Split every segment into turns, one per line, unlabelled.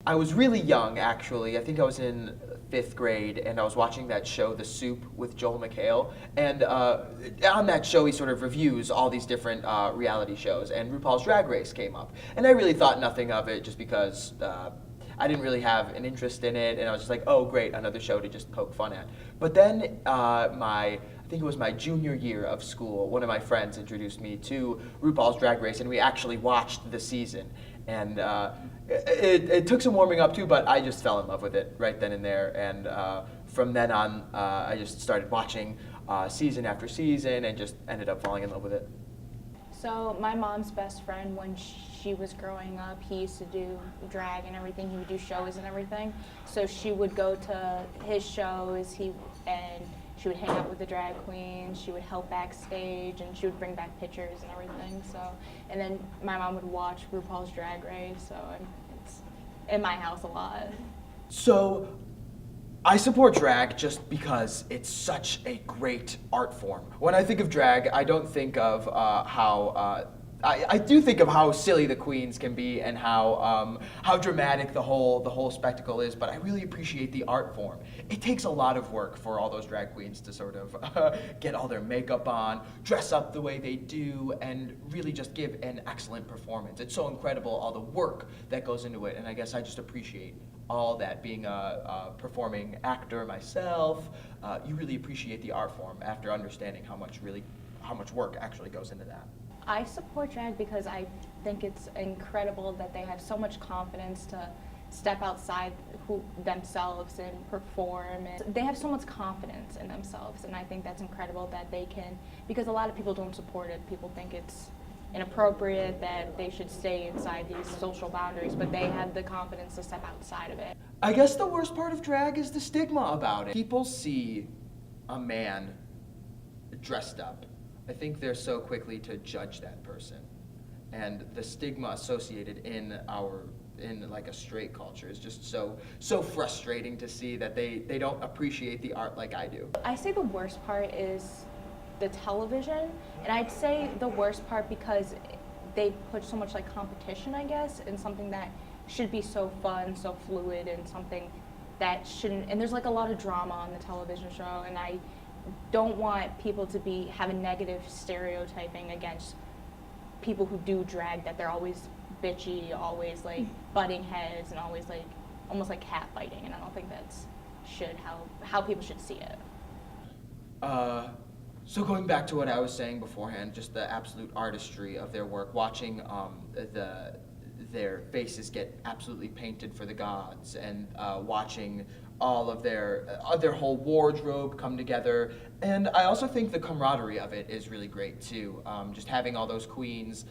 I was really young, actually. I think I was in fifth grade, and I was watching that show, The Soup, with Joel McHale. And on that show, he sort of reviews all these different reality shows, and RuPaul's Drag Race came up. And I really thought nothing of it just because I didn't really have an interest in it, and I was just like, oh, great, another show to just poke fun at. But then I think it was my junior year of school, one of my friends introduced me to RuPaul's Drag Race, and we actually watched the season. And it took some warming up too, but I just fell in love with it right then and there. And from then on, I just started watching season after season and just ended up falling in love with it.
So my mom's best friend, when she was growing up, he used to do drag and everything. He would do shows and everything. So she would go to his shows. And she would hang out with the drag queens. She would help backstage, and she would bring back pictures and everything. So, and then my mom would watch RuPaul's Drag Race. So it's in my house a lot.
So I support drag just because it's such a great art form. When I think of drag, I don't think of I do think of how silly the queens can be and how dramatic the whole spectacle is, but I really appreciate the art form. It takes a lot of work for all those drag queens to sort of get all their makeup on, dress up the way they do, and really just give an excellent performance. It's so incredible, all the work that goes into it, and I guess I just appreciate all that. Being a performing actor myself, you really appreciate the art form after understanding how much work actually goes into that.
I support drag because I think it's incredible that they have so much confidence to step outside themselves and perform. And they have so much confidence in themselves, and I think that's incredible that they can, because a lot of people don't support it. People think it's inappropriate, that they should stay inside these social boundaries, but they have the confidence to step outside of it.
I guess the worst part of drag is the stigma about it. People see a man dressed up. I think they're so quickly to judge that person. And the stigma associated in like a straight culture is just so frustrating to see that they don't appreciate the art like I do.
I say the worst part is the television, and I'd say the worst part because they put so much like competition, I guess, in something that should be so fun, so fluid, and something that shouldn't. And there's like a lot of drama on the television show, and I don't want people to have a negative stereotyping against people who do drag, that they're always bitchy, always like butting heads, and always like almost like catfighting, and I don't think that's how people should see it.
So going back to what I was saying beforehand, just the absolute artistry of their work, watching their faces get absolutely painted for the gods, and watching all of their whole wardrobe come together. And I also think the camaraderie of it is really great too. Just having all those queens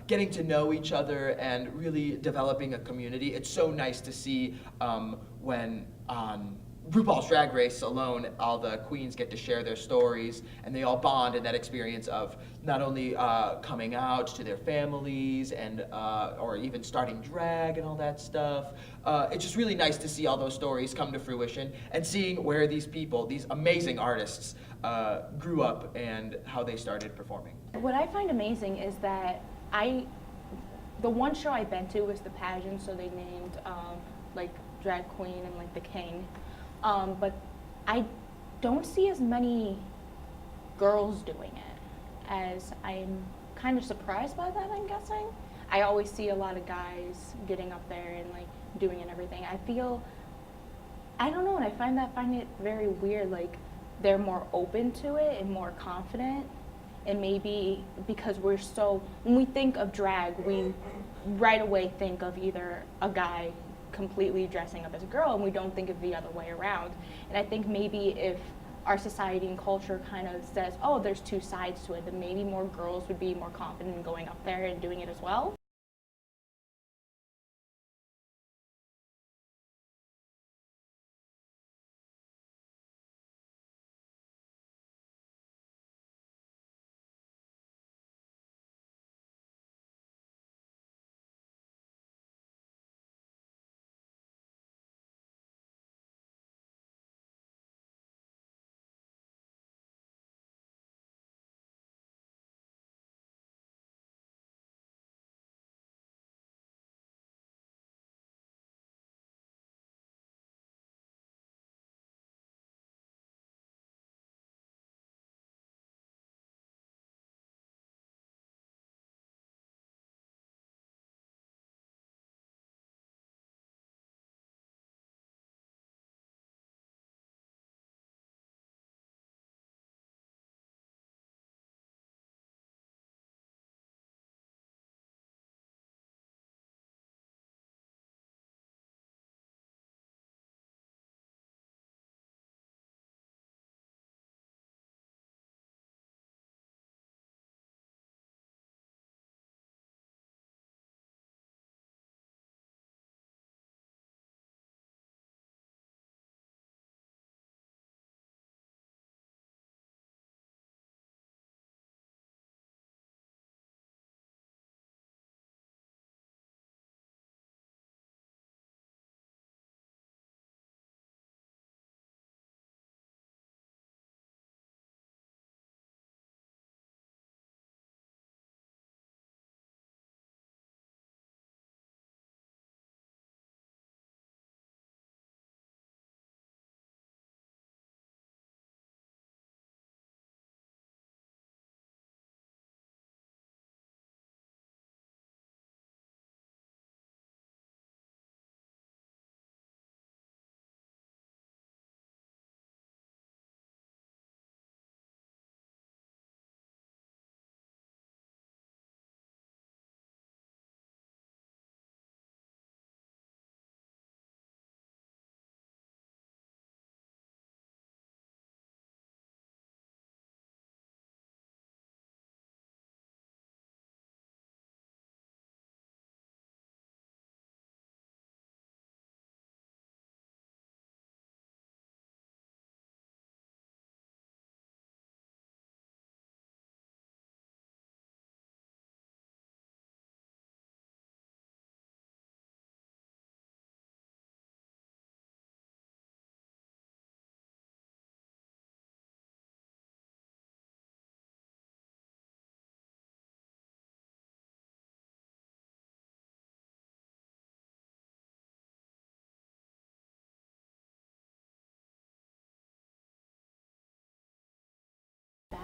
getting to know each other and really developing a community. It's so nice to see when on RuPaul's Drag Race alone, all the queens get to share their stories, and they all bond in that experience of not only coming out to their families and or even starting drag and all that stuff. It's just really nice to see all those stories come to fruition and seeing where these people, these amazing artists, grew up and how they started performing.
What I find amazing is that the one show I've been to was the pageant, so they named like drag queen and like the king. But I don't see as many girls doing it, as I'm kind of surprised by that, I'm guessing. I always see a lot of guys getting up there and like doing it and everything. I don't know, and I find it very weird, like they're more open to it and more confident, and maybe because when we think of drag, we right away think of either a guy completely dressing up as a girl, and we don't think of the other way around. And I think maybe if our society and culture kind of says, oh, there's two sides to it, then maybe more girls would be more confident in going up there and doing it as well.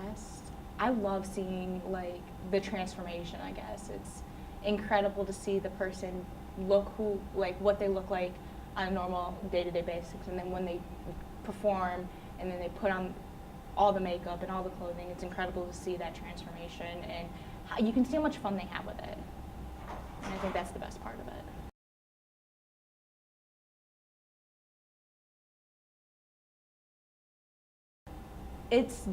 best. I love seeing like the transformation, I guess. It's incredible to see the person what they look like on a normal day-to-day basis, and then when they perform and then they put on all the makeup and all the clothing, it's incredible to see that transformation, and you can see how much fun they have with it. And I think that's the best part of it. It's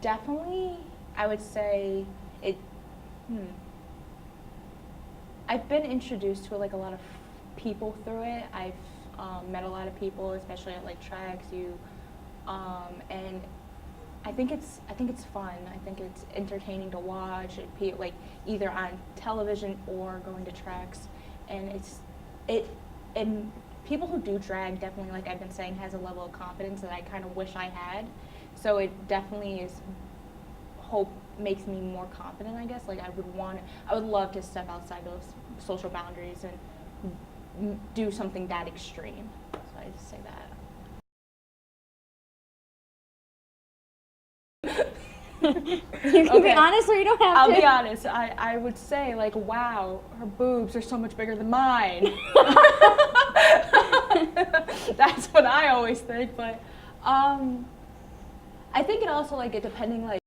definitely, I would say, it. I've been introduced to like a lot of people through it. I've met a lot of people, especially at like TracksU, and I think it's fun. I think it's entertaining to watch, like either on television or going to tracks, and and people who do drag definitely, like I've been saying, has a level of confidence that I kind of wish I had. So it definitely makes me more confident, I guess. Like I would love to step outside those social boundaries and do something that extreme. So I just say that.
You can be honest or you don't have to.
I'll be honest. I would say like, wow, her boobs are so much bigger than mine. That's what I always think, but I think it also like it depending like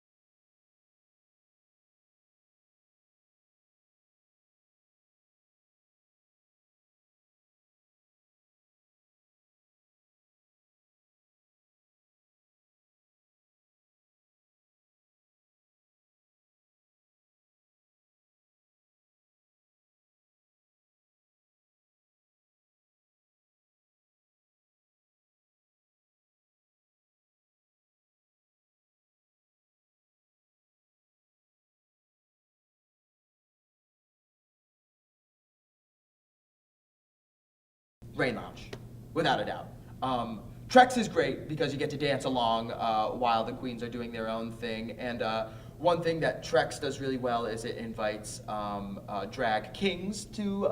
Rain Lounge, without a doubt. Trex is great because you get to dance along while the queens are doing their own thing. And one thing that Trex does really well is it invites drag kings to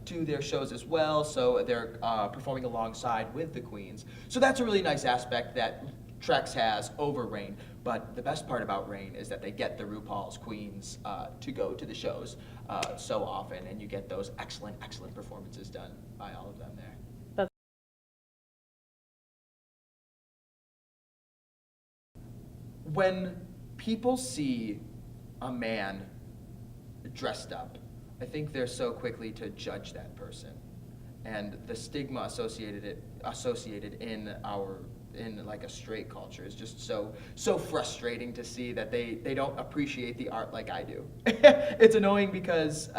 their shows as well. So they're performing alongside with the queens. So that's a really nice aspect that Trex has over Rain. But the best part about Rain is that they get the RuPaul's queens to go to the shows so often, and you get those excellent performances done by all of them there. When people see a man dressed up, I think they're so quickly to judge that person, and the stigma associated in like a straight culture is just so frustrating to see that they don't appreciate the art like I do. It's annoying because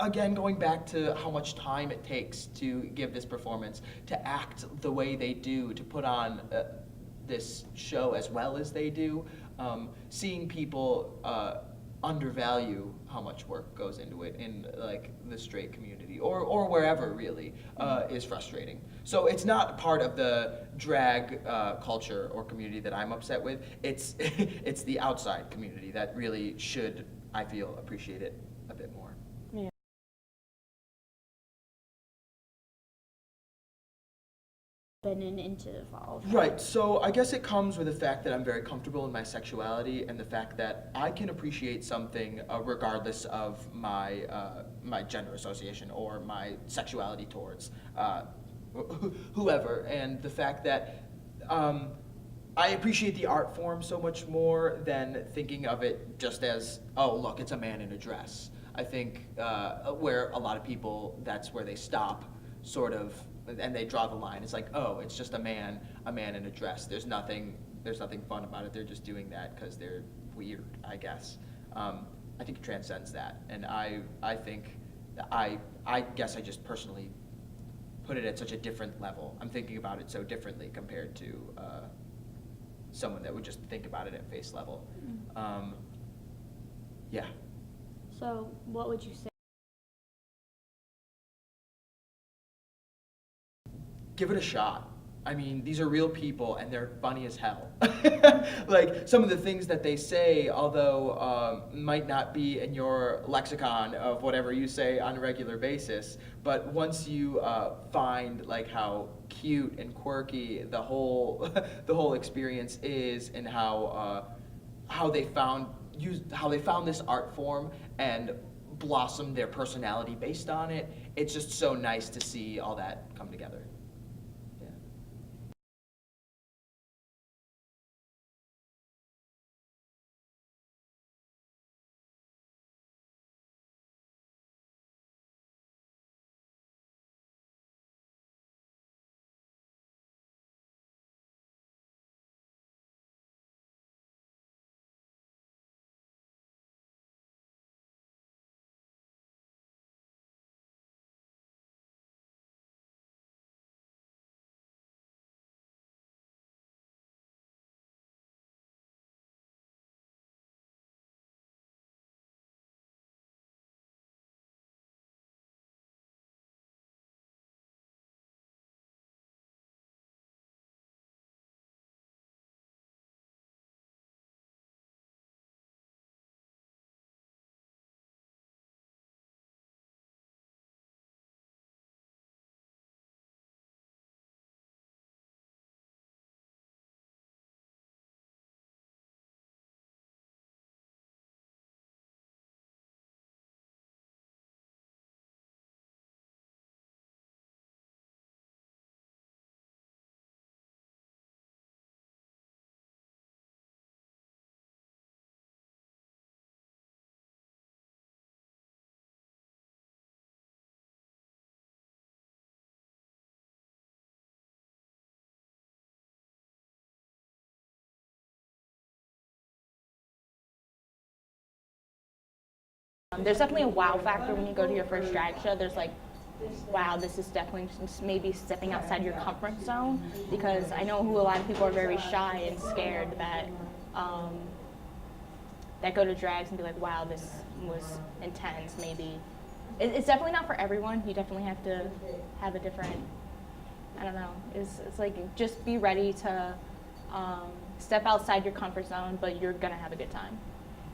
again, going back to how much time it takes to give this performance, to act the way they do, to put on this show as well as they do, seeing people undervalue how much work goes into it in like the straight community or wherever really is frustrating. So it's not part of the drag culture or community that I'm upset with. It's it's the outside community that really should, I feel, appreciate it a bit more.
Been into all.
Right, so I guess it comes with the fact that I'm very comfortable in my sexuality and the fact that I can appreciate something regardless of my my gender association or my sexuality towards whoever, and the fact that I appreciate the art form so much more than thinking of it just as, oh, look, it's a man in a dress. I think where a lot of people, that's where they stop, sort of, and they draw the line. It's like, oh, it's just a man in a dress. There's nothing fun about it. They're just doing that because they're weird, I guess. I think it transcends that, and I think I guess I just personally put it at such a different level. I'm thinking about it so differently compared to someone that would just think about it at face level. Yeah.
So what would you say?
Give it a shot. I mean, these are real people and they're funny as hell. Like some of the things that they say, although might not be in your lexicon of whatever you say on a regular basis, but once you find like how cute and quirky the whole the whole experience is, and how they found this art form and blossomed their personality based on it, it's just so nice to see all that come together. Yeah.
There's definitely a wow factor when you go to your first drag show. There's like, wow, this is definitely just maybe stepping outside your comfort zone, because I know who a lot of people are very shy and scared that go to drags and be like, wow, this was intense. Maybe it's definitely not for everyone. You definitely have to have a different, I don't know. It's like, just be ready to step outside your comfort zone, but you're gonna have a good time.